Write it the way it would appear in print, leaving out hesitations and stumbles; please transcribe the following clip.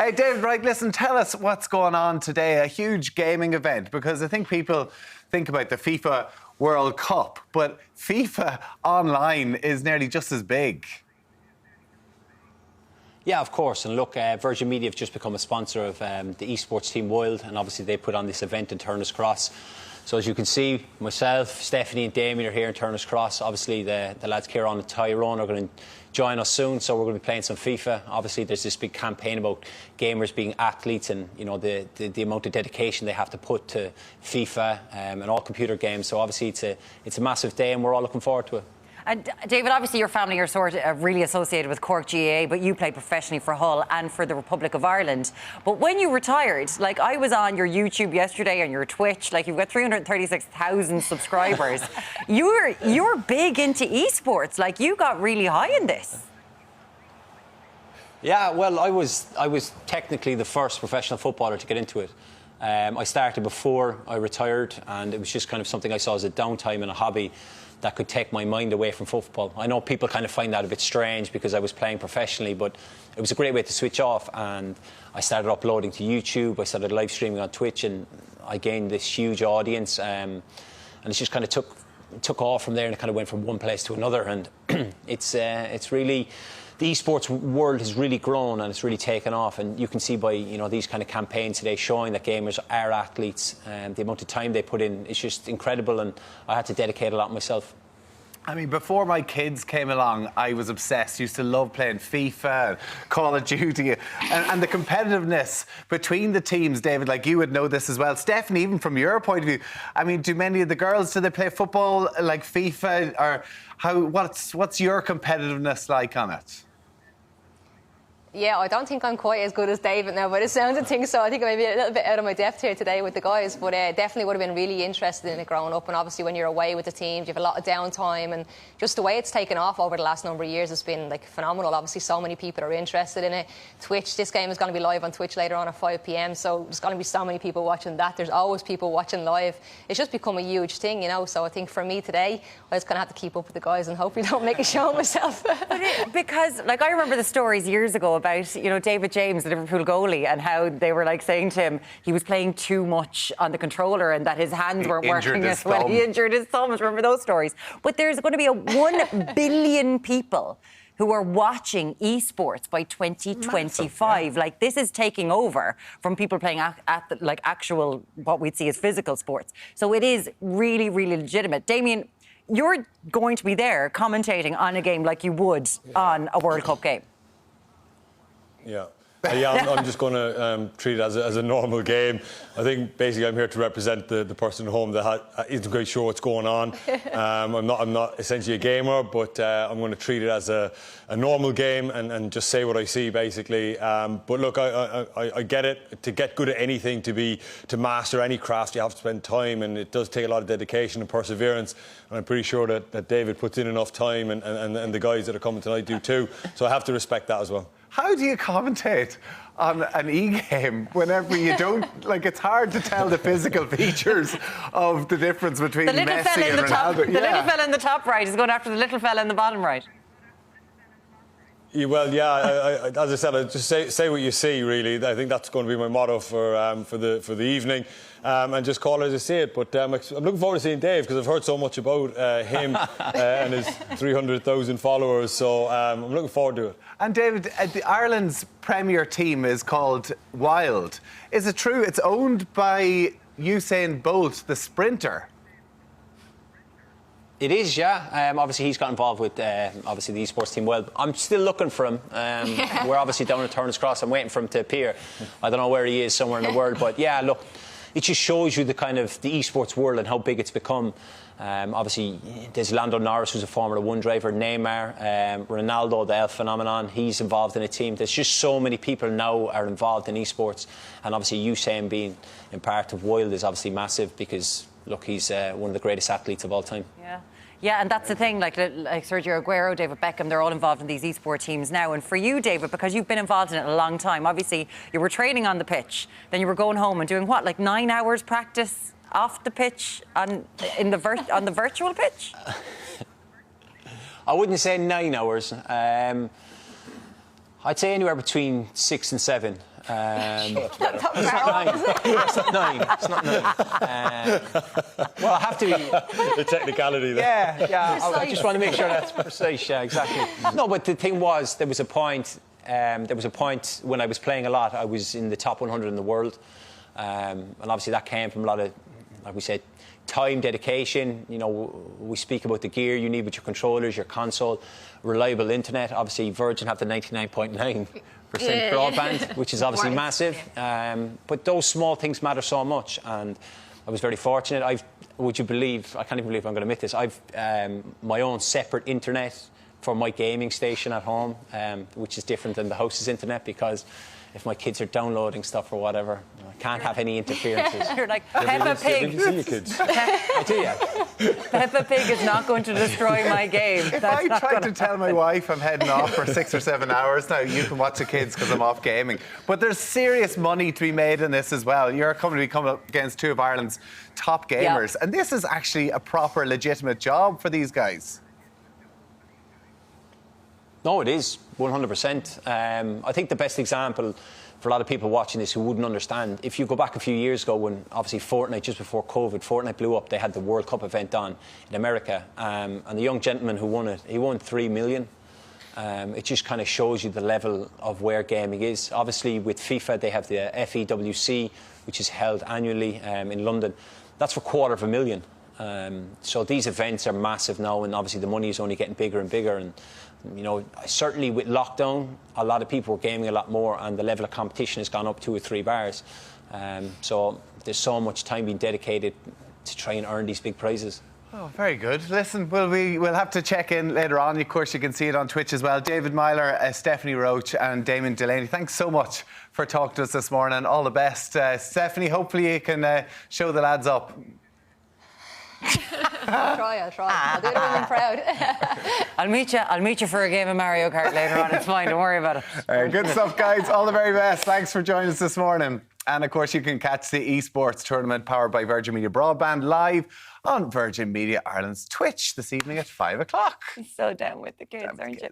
Hey, David, right, listen, tell us what's going on today. A huge gaming event, because I think people think about the FIFA World Cup, but FIFA online is nearly just as big. Yeah, of course. And look, Virgin Media have just become a sponsor of the esports team WYLDE, and obviously they put on this event in Turner's Cross. So as you can see, myself, Stephanie and Damien are here in Turner's Cross. Obviously the lads Kieran and Tyrone are going to join us soon, so we're going to be playing some FIFA. Obviously there's this big campaign about gamers being athletes, and you know the amount of dedication they have to put to FIFA and all computer games. So obviously it's a massive day and we're all looking forward to it. And David, obviously your family are sort of really associated with Cork GAA, but you played professionally for Hull and for the Republic of Ireland. But when you retired, like I was on your YouTube yesterday and your Twitch, like you've got 336,000 subscribers. You're big into esports, like you got really high in this. Yeah, well, I was technically the first professional footballer to get into it. I started before I retired, and it was just kind of something I saw as a downtime and a hobby that could take my mind away from football. I know people kind of find that a bit strange because I was playing professionally, but it was a great way to switch off, and I started uploading to YouTube, I started live streaming on Twitch, and I gained this huge audience, and it just kind of took off from there, and it kind of went from one place to another, and it's really... The esports world has really grown and it's really taken off, and you can see by these kind of campaigns today showing that gamers are athletes, and the amount of time they put in is just incredible, and I had to dedicate a lot myself. I mean, before my kids came along, I was obsessed. Used to love playing FIFA, Call of Duty, and the competitiveness between the teams, David, like you would know this as well. Stephanie, even from your point of view, I mean, do many of the girls, do they play football like FIFA, or what's your competitiveness like on it? Yeah, I don't think I'm quite as good as David now, but it sounds of things, so I think I may be a little bit out of my depth here today with the guys, but definitely would have been really interested in it growing up, and obviously when you're away with the teams, you have a lot of downtime, and just the way it's taken off over the last number of years has been like phenomenal. Obviously so many people are interested in it. Twitch, this game is going to be live on Twitch later on at 5 p.m, so there's going to be so many people watching that. There's always people watching live. It's just become a huge thing, so I think for me today, I just kind of have to keep up with the guys and hopefully don't make a show of myself. Because, like, I remember the stories years ago about, David James, the Liverpool goalie, and how they were like saying to him he was playing too much on the controller and that his hands weren't working as well. He injured his thumb. Remember those stories? But there's going to be 1 billion people who are watching esports by 2025. Massive, yeah. Like, this is taking over from people playing like actual, what we'd see as physical sports. So it is really, really legitimate. Damien, you're going to be there commentating on a game like you would on a World Cup game. Yeah. I'm just going to treat it as a normal game. I think basically I'm here to represent the person at home that isn't quite sure what's going on. I'm not essentially a gamer, but I'm going to treat it as a normal game and just say what I see basically. But look, I get it. To get good at anything, to master any craft, you have to spend time, and it does take a lot of dedication and perseverance. And I'm pretty sure that David puts in enough time, and the guys that are coming tonight do too. So I have to respect that as well. How do you commentate on an e-game whenever you don't... Like, it's hard to tell the physical features of the difference between Messi and Ronaldo. The little fella in the top right is going after the little fella in the bottom right. Yeah, well, yeah. As I said, I just say what you see. Really, I think that's going to be my motto for the evening, and just call it as I see it. But I'm looking forward to seeing Dave, because I've heard so much about him and his 300,000 followers. So I'm looking forward to it. And David, Ireland's premier team is called WYLDE. Is it true it's owned by Usain Bolt, the sprinter? It is, yeah. Obviously, he's got involved with obviously the esports team WYLDE. I'm still looking for him. We're obviously down at Turner's Cross. I'm waiting for him to appear. I don't know where he is, somewhere in the world. But yeah, look, it just shows you the kind of the esports world and how big it's become. Obviously, there's Lando Norris, who's a Formula 1 driver, Neymar, Ronaldo, the elf phenomenon. He's involved in a team. There's just so many people now are involved in esports, and obviously Usain being in part of WYLDE is obviously massive, because look, he's one of the greatest athletes of all time. Yeah, and that's the thing, like Sergio Aguero, David Beckham, they're all involved in these eSport teams now. And for you, David, because you've been involved in it a long time, obviously you were training on the pitch, then you were going home and doing what, like 9 hours practice off the pitch on the virtual pitch? I wouldn't say 9 hours. I'd say anywhere between 6 and 7. It's not 9. It's not 9. It's not 9. Well, I have to be... The technicality there. Yeah. I just want to make sure that's precise. Yeah, exactly. No, but the thing was, there was a point when I was playing a lot. I was in the top 100 in the world, and obviously that came from a lot of, like we said, time, dedication. You know, we speak about the gear you need with your controllers, your console, reliable internet. Obviously, Virgin have the 99.9% broadband, which is obviously massive. But those small things matter so much, and I was very fortunate. Would you believe? I can't even believe I'm going to admit this. I've my own separate internet for my gaming station at home, which is different than the house's internet, because if my kids are downloading stuff or whatever, I can't have any interferences. You're like, Peppa Pig. Did you see your kids? I do, yeah. Peppa Pig is not going to destroy my game. If I tried to tell my wife I'm heading off for 6 or 7 hours now, you can watch the kids because I'm off gaming. But there's serious money to be made in this as well. You're coming up against two of Ireland's top gamers. And this is actually a proper, legitimate job for these guys. No, it is, 100%. I think the best example for a lot of people watching this who wouldn't understand, if you go back a few years ago when obviously Fortnite, just before COVID, Fortnite blew up, they had the World Cup event on in America, and the young gentleman who won it, he won 3 million. It just kind of shows you the level of where gaming is. Obviously with FIFA they have the FEWC, which is held annually in London. That's for $250,000. So these events are massive now, and obviously the money is only getting bigger and bigger. And you know, certainly with lockdown, a lot of people were gaming a lot more, and the level of competition has gone up 2 or 3 bars. So there's so much time being dedicated to try and earn these big prizes. Oh, very good. Listen, we'll have to check in later on. Of course, you can see it on Twitch as well. David Meyler, Stephanie Roche and Damien Delaney, thanks so much for talking to us this morning. All the best. Stephanie, hopefully you can show the lads up. I'll try. I'll do the women proud. I'll meet you for a game of Mario Kart later on. It's fine, don't worry about it. Good stuff, guys. All the very best. Thanks for joining us this morning. And of course, you can catch the esports tournament powered by Virgin Media Broadband live on Virgin Media Ireland's Twitch this evening at 5 o'clock. So down with the kids, aren't you?